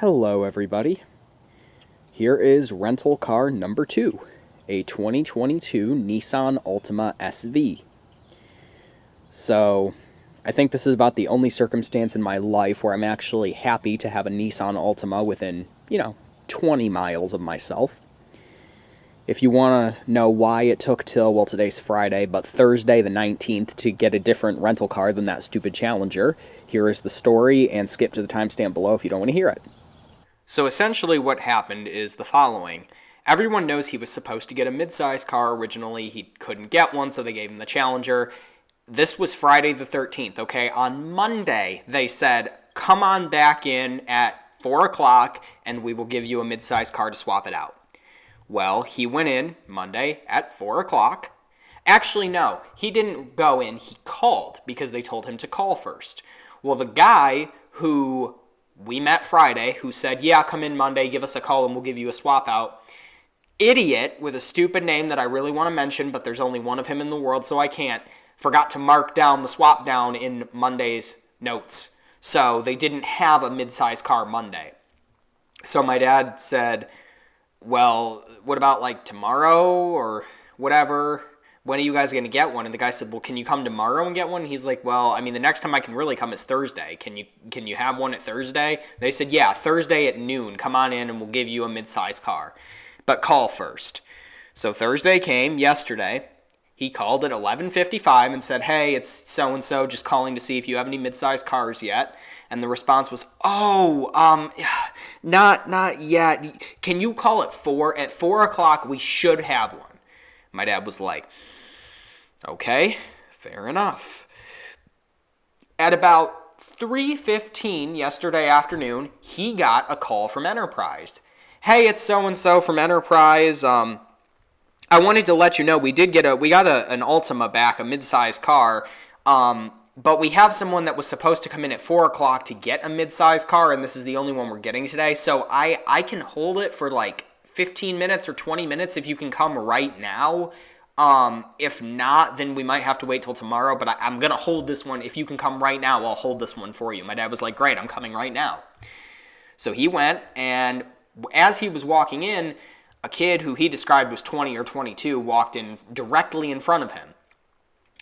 Hello everybody. Here is rental car number 2, a 2022 Nissan Altima SV. So, I think this is about the only circumstance in my life where I'm actually happy to have a Nissan Altima within, 20 miles of myself. If you want to know why it took till, well, today's Friday, but Thursday the 19th to get a different rental car than that stupid Challenger, here is the story, and skip to the timestamp below if you don't want to hear it. So essentially what happened is the following. Everyone knows he was supposed to get a mid-size car originally. He couldn't get one, so they gave him the Challenger. This was Friday the 13th, okay? On Monday, they said, come on back in at 4 o'clock, and we will give you a mid-size car to swap it out. Well, he went in Monday at 4 o'clock. Actually, no, he didn't go in. He called because they told him to call first. Well, the guy who we met Friday, who said, yeah, come in Monday, give us a call, and we'll give you a swap out. Idiot with a stupid name that I really want to mention, but there's only one of him in the world, so I can't. Forgot to mark down the swap down in Monday's notes. So they didn't have a mid-size car Monday. So my dad said, well, what about like tomorrow or whatever? When are you guys going to get one? And the guy said, well, can you come tomorrow and get one? He's like, well, I mean, the next time I can really come is Thursday. Can you have one at Thursday? They said, yeah, Thursday at noon. Come on in and we'll give you a mid-size car. But call first. So Thursday came yesterday. He called at 11:55 and said, hey, it's so-and-so, just calling to see if you have any mid-size cars yet. And the response was, not yet. Can you call at 4? At 4 o'clock, we should have one. My dad was like, okay, fair enough. At about 3:15 yesterday afternoon, he got a call from Enterprise. Hey, it's so-and-so from Enterprise. I wanted to let you know we got an Altima back, a mid-size car, but we have someone that was supposed to come in at 4 o'clock to get a mid-size car, and this is the only one we're getting today. So I can hold it for like 15 minutes or 20 minutes if you can come right now. If not, then we might have to wait till tomorrow, but I'm going to hold this one. If you can come right now, I'll hold this one for you. My dad was like, great, I'm coming right now. So he went, and as he was walking in, a kid who he described was 20 or 22 walked in directly in front of him.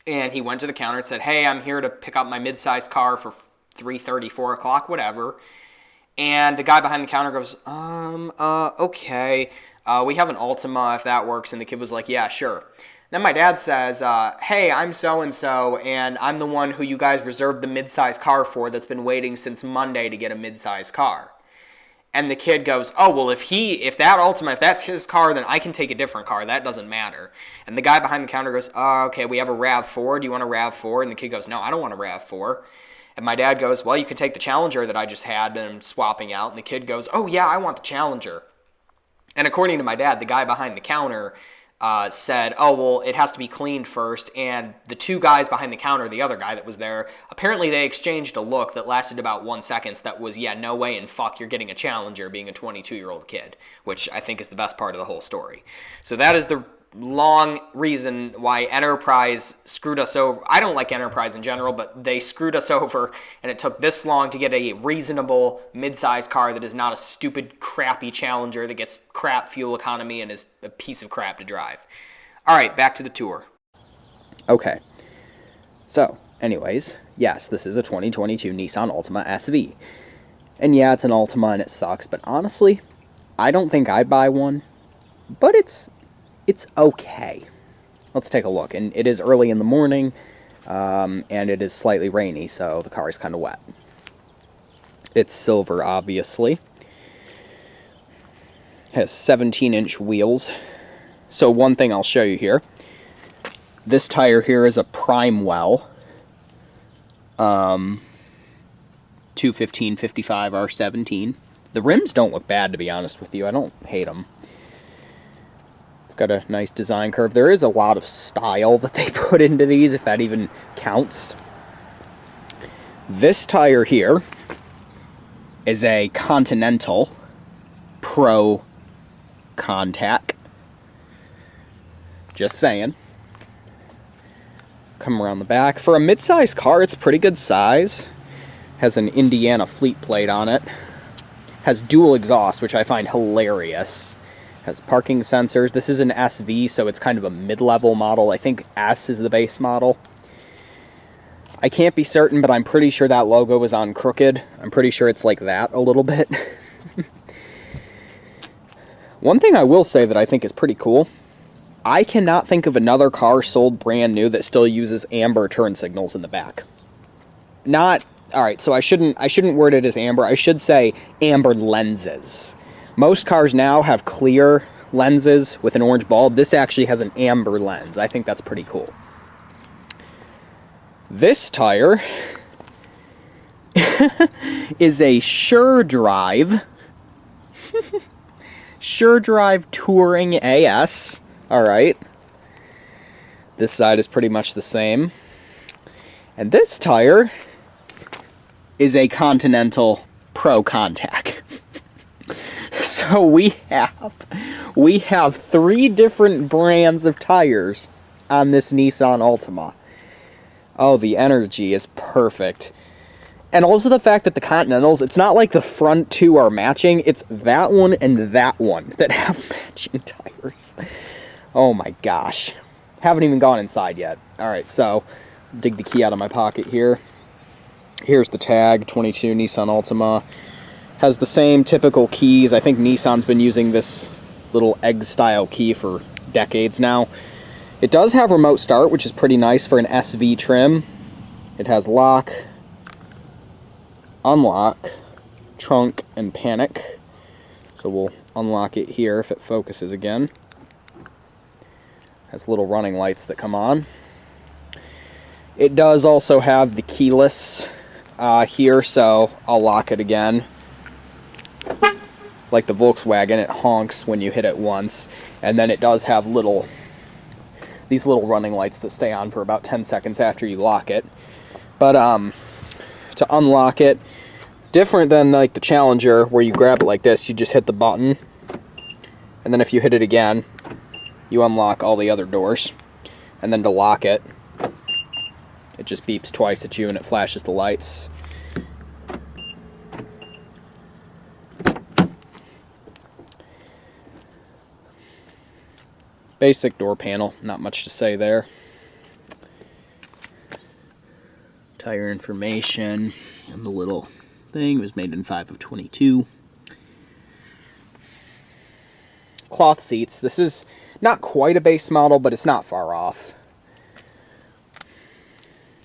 And he went to the counter and said, hey, I'm here to pick up my mid-sized car for 3:30, 4 o'clock, whatever. And the guy behind the counter goes, okay, we have an Altima if that works. And the kid was like, yeah, sure. Then my dad says, hey, I'm so-and-so, and I'm the one who you guys reserved the mid-size car for that's been waiting since Monday to get a mid-size car. And the kid goes, oh, well, if that Altima, if that's his car, then I can take a different car. That doesn't matter. And the guy behind the counter goes, oh, okay, we have a RAV4. Do you want a RAV4? And the kid goes, no, I don't want a RAV4. And my dad goes, well, you could take the Challenger that I just had and I'm swapping out. And the kid goes, oh, yeah, I want the Challenger. And according to my dad, the guy behind the counter said, oh, well, it has to be cleaned first. And the two guys behind the counter, the other guy that was there, apparently they exchanged a look that lasted about 1 second that was, yeah, no way in fuck you're getting a Challenger being a 22-year-old kid, which I think is the best part of the whole story. So that is the long reason why Enterprise screwed us over. I don't like Enterprise in general, but they screwed us over, and it took this long to get a reasonable mid-sized car that is not a stupid, crappy Challenger that gets crap fuel economy and is a piece of crap to drive. All right, back to the tour. Okay. So, anyways, yes, this is a 2022 Nissan Altima SV. And yeah, it's an Altima and it sucks, but honestly, I don't think I'd buy one, but it's okay. Let's take a look. And it is early in the morning, and it is slightly rainy, so the car is kind of wet. It's silver, obviously. It has 17-inch wheels. So one thing I'll show you here. This tire here is a Primewell 215/55 R17. The rims don't look bad, to be honest with you. I don't hate them. Got a nice design curve. There is a lot of style that they put into these, if that even counts. This tire here is a Continental Pro Contact. Just saying. Come around the back. For a mid-size car, it's pretty good size. Has an Indiana fleet plate on it. Has dual exhaust, which I find hilarious. Has parking sensors. This is an SV, so it's kind of a mid-level model. I think S is the base model. I can't be certain, but I'm pretty sure that logo is on crooked. I'm pretty sure it's like that a little bit. One thing I will say that I think is pretty cool, I cannot think of another car sold brand new that still uses amber turn signals in the back. Not, alright, so I shouldn't word it as amber. I should say amber lenses. Most cars now have clear lenses with an orange bulb. This actually has an amber lens. I think that's pretty cool. This tire is a Sure Drive. Sure Drive Touring AS. Alright. This side is pretty much the same. And this tire is a Continental Pro Contact. So we have 3 different brands of tires on this Nissan Altima. Oh, the energy is perfect. And also the fact that the Continentals, it's not like the front 2 are matching, it's that one and that one that have matching tires. Oh my gosh. Haven't even gone inside yet. Alright, so, dig the key out of my pocket here. Here's the tag, 22 Nissan Altima. Has the same typical keys. I think Nissan's been using this little egg-style key for decades now. It does have remote start, which is pretty nice for an SV trim. It has lock, unlock, trunk, and panic. So we'll unlock it here if it focuses again. Has little running lights that come on. It does also have the keyless here, so I'll lock it again. Like the Volkswagen, it honks when you hit it once, and then it does have these little running lights that stay on for about 10 seconds after you lock it. But to unlock it, different than like the Challenger where you grab it like this, you just hit the button, and then if you hit it again, you unlock all the other doors. And then to lock it, it just beeps twice at you and it flashes the lights. Basic door panel, not much to say there. Tire information and the little thing was made in 5 of 22. Cloth seats. This is not quite a base model, but it's not far off.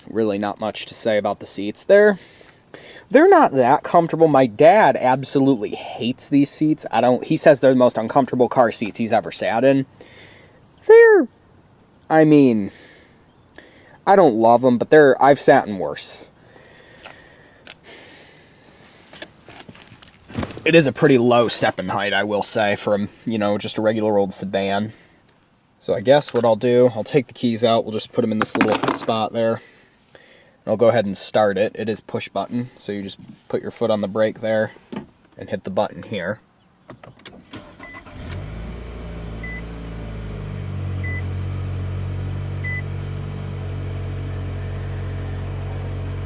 Really not much to say about the seats there. They're not that comfortable. My dad absolutely hates these seats. He says they're the most uncomfortable car seats he's ever sat in. I mean, I don't love them, but I've sat in worse. It is a pretty low step-in height, I will say, from, just a regular old sedan. So I guess what I'll do, I'll take the keys out, we'll just put them in this little spot there. And I'll go ahead and start it. It is push button, so you just put your foot on the brake there and hit the button here.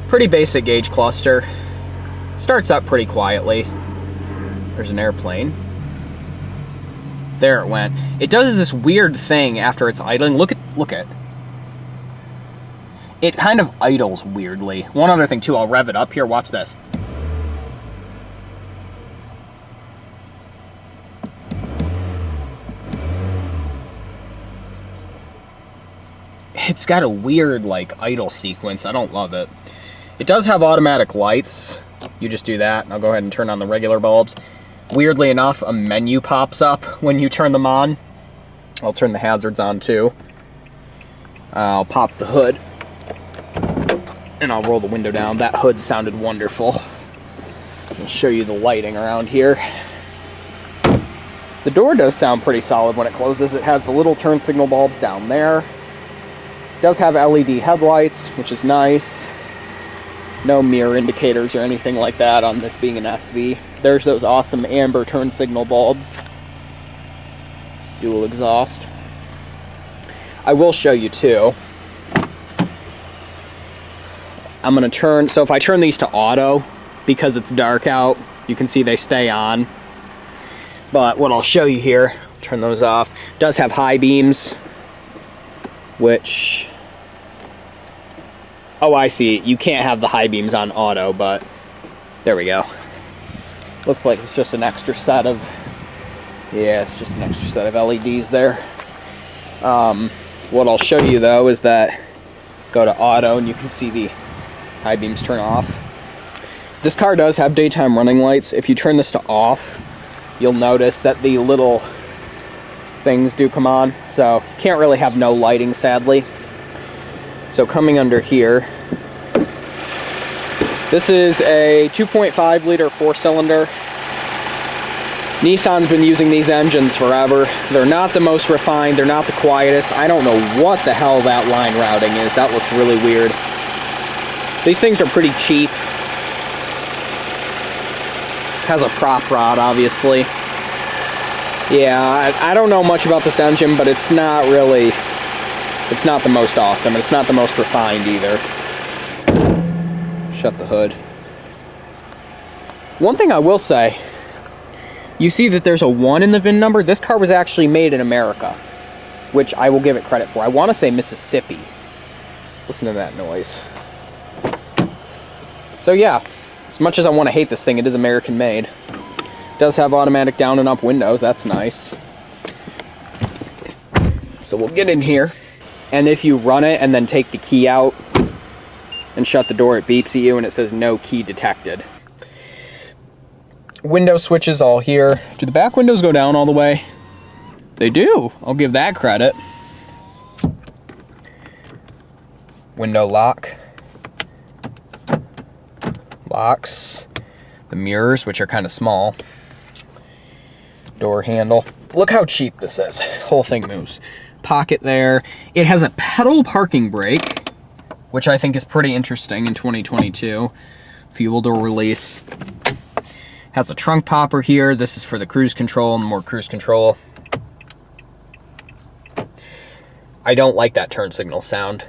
Pretty basic gauge cluster. Starts up pretty quietly. There's an airplane. There it went. It does this weird thing after it's idling. Look at. It kind of idles weirdly. One other thing too, I'll rev it up here. Watch this. It's got a weird idle sequence. I don't love it. It does have automatic lights. You just do that, and I'll go ahead and turn on the regular bulbs. Weirdly enough, a menu pops up when you turn them on. I'll turn the hazards on too. I'll pop the hood, and I'll roll the window down. That hood sounded wonderful. I'll show you the lighting around here. The door does sound pretty solid when it closes. It has the little turn signal bulbs down there. It does have LED headlights, which is nice. No mirror indicators or anything like that on this being an SV. There's those awesome amber turn signal bulbs. Dual exhaust. I will show you too. I'm going to turn, so if I turn these to auto, because it's dark out, You can see they stay on. But what I'll show you here, turn those off, does have high beams, which, oh, I see, you can't have the high beams on auto, but there we go. Looks like it's just an extra set of, yeah, it's just an extra set of LEDs there. What I'll show you though is that, go to auto and you can see the high beams turn off. This car does have daytime running lights. If you turn this to off, you'll notice that the little things do come on. So can't really have no lighting, sadly. So coming under here, this is a 2.5 liter 4-cylinder. Nissan's been using these engines forever. They're not the most refined, they're not the quietest. I don't know what the hell that line routing is. That looks really weird. These things are pretty cheap. Has a prop rod, obviously. Yeah, I don't know much about this engine, but it's not really, it's not the most awesome, and it's not the most refined either. Shut the hood. One thing I will say, you see that there's a 1 in the VIN number. This car was actually made in America, which I will give it credit for. I want to say Mississippi. Listen to that noise. So yeah, as much as I want to hate this thing, it is American made. It does have automatic down and up windows. That's nice. So we'll get in here, and if you run it and then take the key out and shut the door, it beeps at you and it says no key detected. Window switches all here. Do the back windows go down all the way? They do. I'll give that credit. Window lock. Locks. The mirrors, which are kind of small. Door handle. Look how cheap this is. Whole thing moves. Pocket there. It has a pedal parking brake, which I think is pretty interesting in 2022. Fuel door release. Has a trunk popper here. This is for the cruise control and more cruise control. I don't like that turn signal sound.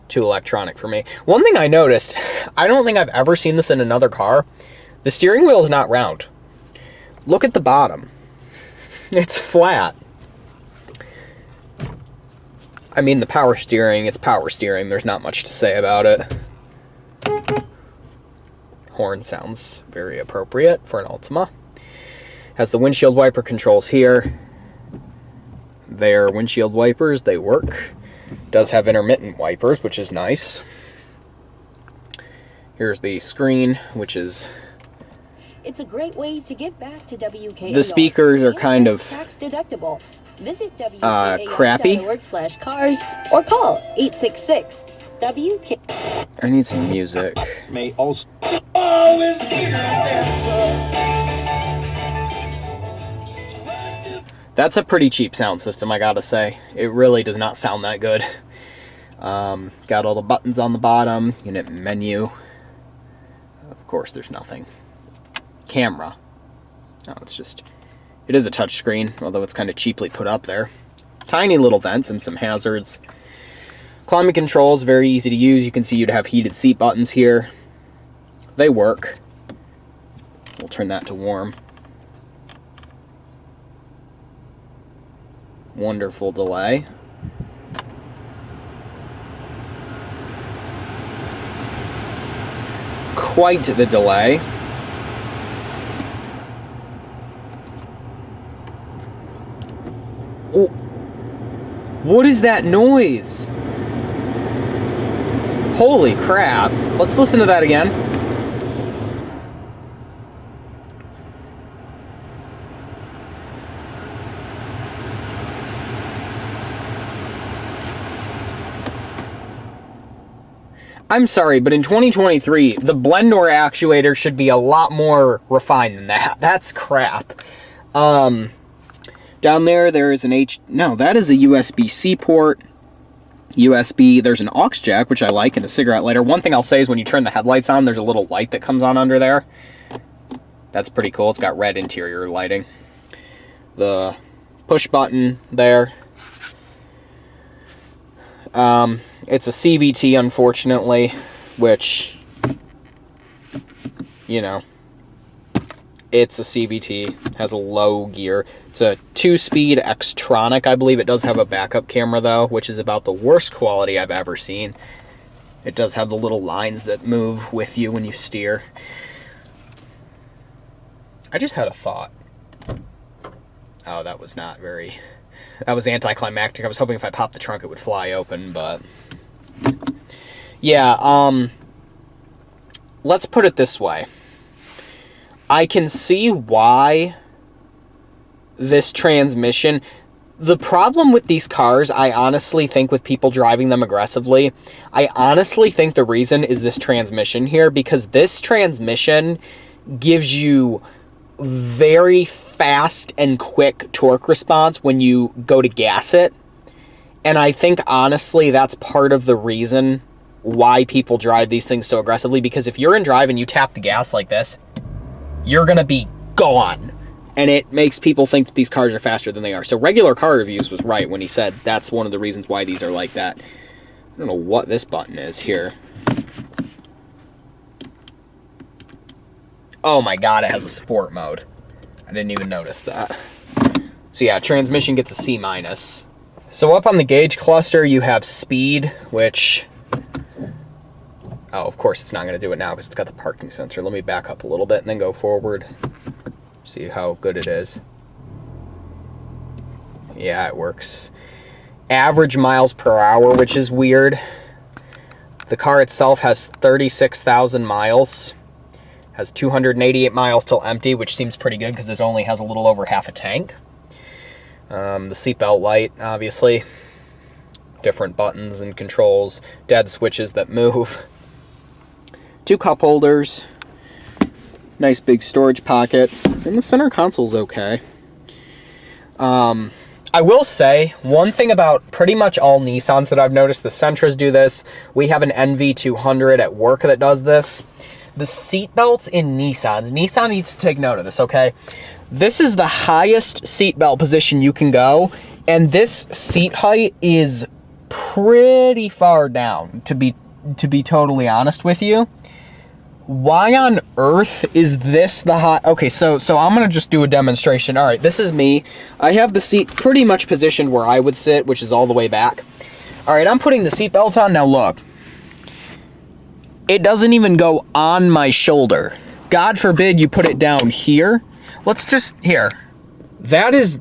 Too electronic for me. One thing I noticed, I don't think I've ever seen this in another car. The steering wheel is not round. Look at the bottom. It's flat. I mean, the power steering, it's power steering. There's not much to say about it. Horn sounds very appropriate for an Altima. Has the windshield wiper controls here. They're windshield wipers, they work. Does have intermittent wipers, which is nice. Here's the screen, which is... It's a great way to give back to WKAR. The speakers are kind of tax deductible. Visit crappy. WKAR.org/cars or call 866 WK. I need some music. May also That's a pretty cheap sound system, I gotta say. It really does not sound that good. Got all the buttons on the bottom, unit menu. Of course, there's nothing. Camera. Oh, it is a touch screen, although it's kind of cheaply put up there. Tiny little vents and some hazards. Climate controls, very easy to use. You can see you'd have heated seat buttons here. They work. We'll turn that to warm. Wonderful delay. Quite the delay. Oh, what is that noise? Holy crap. Let's listen to that again. I'm sorry, but in 2023, the blend door actuator should be a lot more refined than that. That's crap. Down there is an no, that is a USB-C port. USB, there's an aux jack, which I like, and a cigarette lighter. One thing I'll say is when you turn the headlights on, there's a little light that comes on under there. That's pretty cool. It's got red interior lighting. The push button there. It's a CVT, unfortunately, which you know, it's a CVT, has a low gear. It's a 2-speed Xtronic, I believe. It does have a backup camera, though, which is about the worst quality I've ever seen. It does have the little lines that move with you when you steer. I just had a thought. Oh, that was not very... That was anticlimactic. I was hoping if I popped the trunk it would fly open, but... Yeah, let's put it this way. I can see why this transmission... The problem with these cars, I honestly think with people driving them aggressively, I honestly think the reason is this transmission here, because this transmission gives you very fast and quick torque response when you go to gas it. And I think, honestly, that's part of the reason why people drive these things so aggressively, because if you're in drive and you tap the gas like this, you're going to be gone. And it makes people think that these cars are faster than they are. So Regular Car Reviews was right when he said that's one of the reasons why these are like that. I don't know what this button is here. Oh my god, it has a sport mode. I didn't even notice that. So yeah, transmission gets a C-. So up on the gauge cluster, you have speed, which... Oh, of course it's not going to do it now because it's got the parking sensor. Let me back up a little bit and then go forward. See how good it is. Yeah, it works. Average miles per hour, which is weird. The car itself has 36,000 miles. Has 288 miles till empty, which seems pretty good because it only has a little over half a tank. The seatbelt light, obviously. Different buttons and controls. Dead switches that move. 2 cup holders. Nice big storage pocket. And the center console's okay. I will say, one thing about pretty much all Nissans that I've noticed, the Sentras do this. We have an NV200 at work that does this. The seat belts in Nissans, Nissan needs to take note of this, okay? This is the highest seat belt position you can go, and this seat height is pretty far down, to be totally honest with you. Why on earth is this the high... Okay, so I'm going to just do a demonstration. All right, this is me. I have the seat pretty much positioned where I would sit, which is all the way back. All right, I'm putting the seat belt on. Now, look. It doesn't even go on my shoulder. God forbid you put it down here. Let's just... Here. That is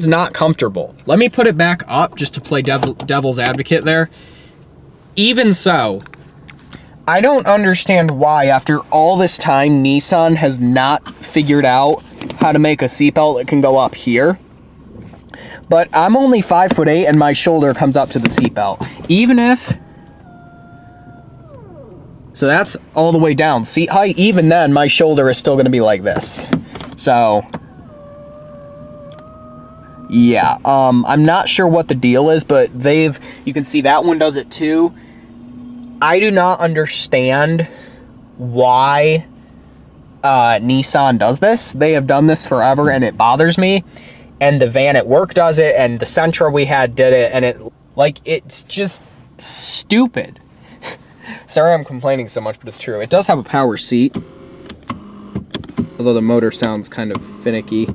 not comfortable. Let me put it back up just to play devil's advocate there. Even so... I don't understand why, after all this time, Nissan has not figured out how to make a seatbelt that can go up here. But I'm only 5'8", and my shoulder comes up to the seatbelt. Even if... So that's all the way down. Seat height, even then, my shoulder is still going to be like this. So... Yeah, I'm not sure what the deal is, but you can see that one does it too. I do not understand why Nissan does this. They have done this forever, and it bothers me. And the van at work does it, and the Sentra we had did it, and it's just stupid. Sorry I'm complaining so much, but it's true. It does have a power seat, although the motor sounds kind of finicky.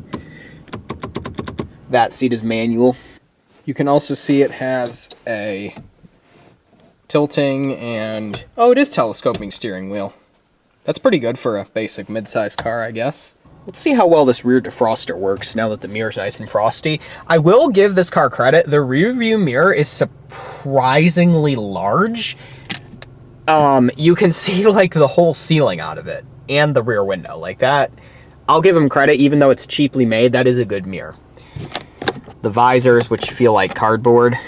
That seat is manual. You can also see it has a tilting and... Oh, it is telescoping steering wheel. That's pretty good for a basic mid-size car, I guess. Let's see how well this rear defroster works now that the mirror's nice and frosty. I will give this car credit. The rear view mirror is surprisingly large. You can see, like, the whole ceiling out of it. And the rear window. Like, that... I'll give them credit, even though it's cheaply made. That is a good mirror. The visors, which feel like cardboard.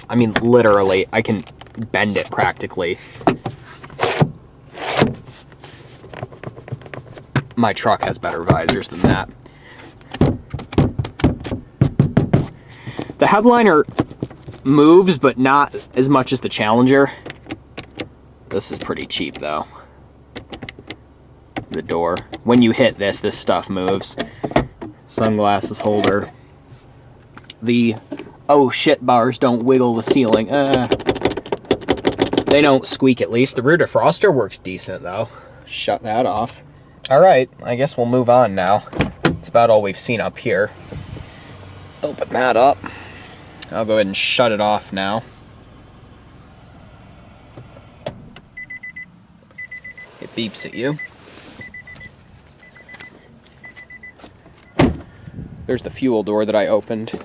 I mean, literally, I can bend it practically. My truck has better visors than that. The headliner moves, but not as much as the Challenger. This is pretty cheap, though. The door. When you hit this stuff moves. Sunglasses holder. The oh shit bars don't wiggle the ceiling. They don't squeak, at least. The rear defroster works decent, though. shut that off. All right, I guess we'll move on now. It's about all we've seen up here. Open that up. I'll go ahead and shut it off now. It beeps at you. There's the fuel door that I opened.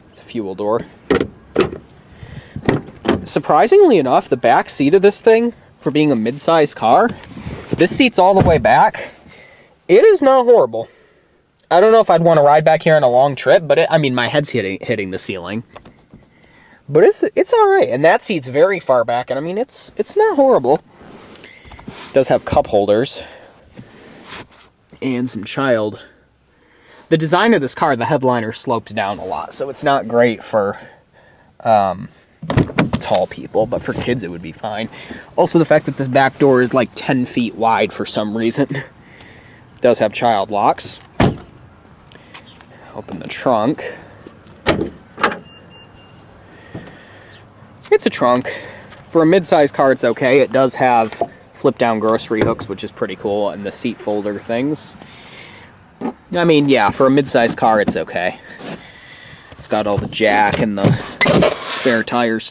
It's a fuel door. Surprisingly enough, the back seat of this thing, for being a mid-sized car, this seat's all the way back. It is not horrible. I don't know if I'd want to ride back here on a long trip, but I mean, my head's hitting the ceiling. But it's all right, and that seat's very far back, and I mean, it's not horrible. It does have cup holders and some child. The design of this car, the headliner slopes down a lot, so it's not great for tall people, but for kids it would be fine. Also, the fact that this back door is like 10 feet wide for some reason. It does have child locks. Open the trunk. It's a trunk. For a mid-sized car, it's okay. It does have flip-down grocery hooks, which is pretty cool, and the seat folder things. I mean, yeah, for a mid-sized car, it's okay. It's got all the jack and the spare tires.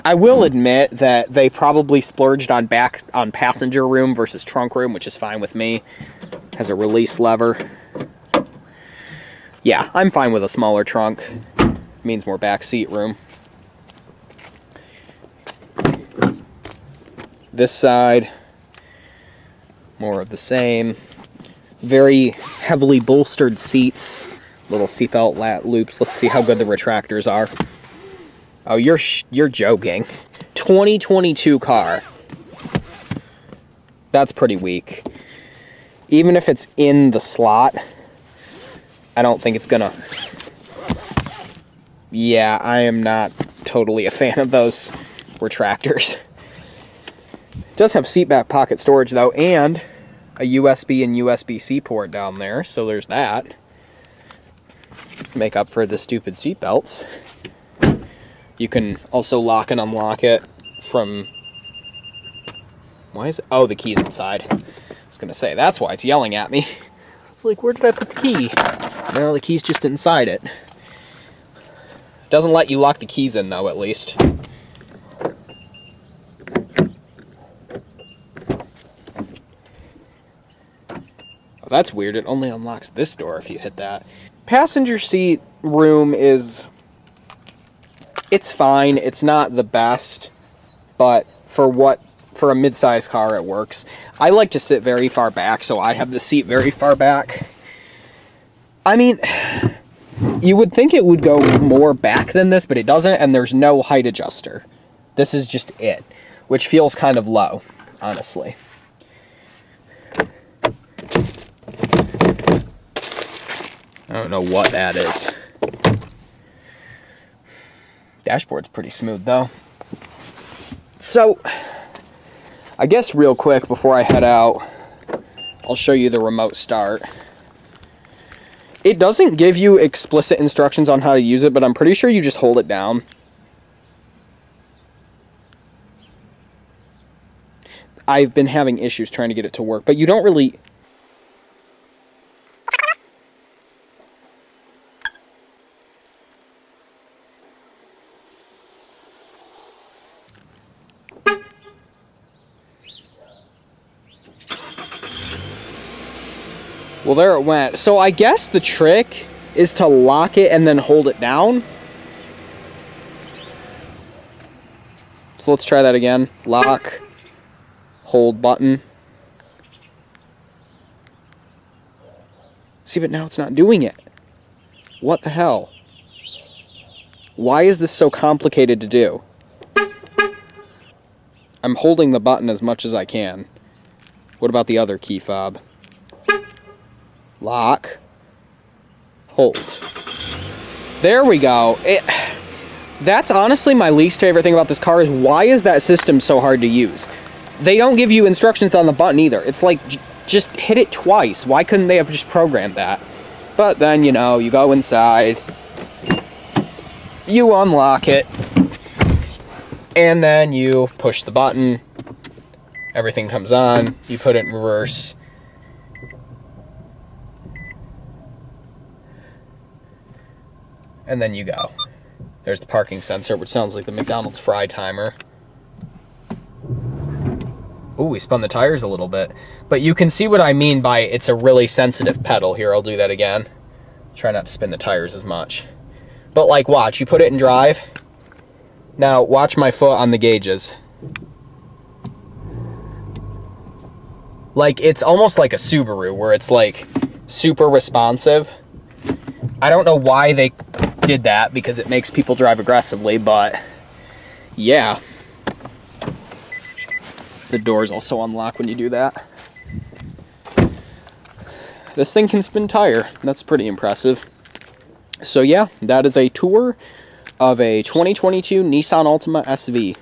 I will admit that they probably splurged on passenger room versus trunk room, which is fine with me. Has a release lever. Yeah, I'm fine with a smaller trunk. Means more back seat room. This side, more of the same. Very heavily bolstered seats. Little seatbelt loops. Let's see how good the retractors are. Oh, you're joking. 2022 car. That's pretty weak. Even if it's in the slot, I don't think it's gonna... Yeah, I am not totally a fan of those retractors. It does have seat back pocket storage though, and a USB and USB-C port down there, so there's that. Make up for the stupid seat belts. You can also lock and unlock it from... Why is it? Oh, the key's inside. I was gonna say, that's why it's yelling at me. It's like, where did I put the key? No, the key's just inside it. Doesn't let you lock the keys in, though, at least. Oh, that's weird. It only unlocks this door if you hit that. Passenger seat room is... It's fine. It's not the best, but for a mid-sized car, it works. I like to sit very far back, so I have the seat very far back. I mean... You would think it would go more back than this, but it doesn't, and there's no height adjuster. This is just it, which feels kind of low, honestly. I don't know what that is. Dashboard's pretty smooth, though. So, I guess real quick before I head out, I'll show you the remote start. It doesn't give you explicit instructions on how to use it, but I'm pretty sure you just hold it down. I've been having issues trying to get it to work, but you don't really... Well, there it went. So I guess the trick is to lock it and then hold it down. So let's try that again. Lock, hold button. See, but now it's not doing it. What the hell? Why is this so complicated to do? I'm holding the button as much as I can. What about the other key fob? Lock. Hold. There we go. That's honestly my least favorite thing about this car is why is that system so hard to use? They don't give you instructions on the button either. It's like, just hit it twice. Why couldn't they have just programmed that? But then, you know, you go inside. You unlock it. And then you push the button. Everything comes on, you put it in reverse. And then you go. There's the parking sensor, which sounds like the McDonald's fry timer. Ooh, we spun the tires a little bit. But you can see what I mean by it's a really sensitive pedal. Here, I'll do that again. Try not to spin the tires as much. But like, watch, you put it in drive. Now, watch my foot on the gauges. Like, it's almost like a Subaru, where it's like super responsive. I don't know why they did that, because it makes people drive aggressively, but yeah. The doors also unlock when you do that. This thing can spin tire. That's pretty impressive. So yeah, that is a tour of a 2022 Nissan Altima SV.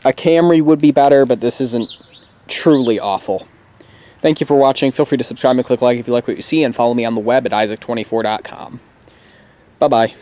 A Camry would be better, but this isn't truly awful. Thank you for watching. Feel free to subscribe and click like if you like what you see, and follow me on the web at isaac24.com. Bye-bye.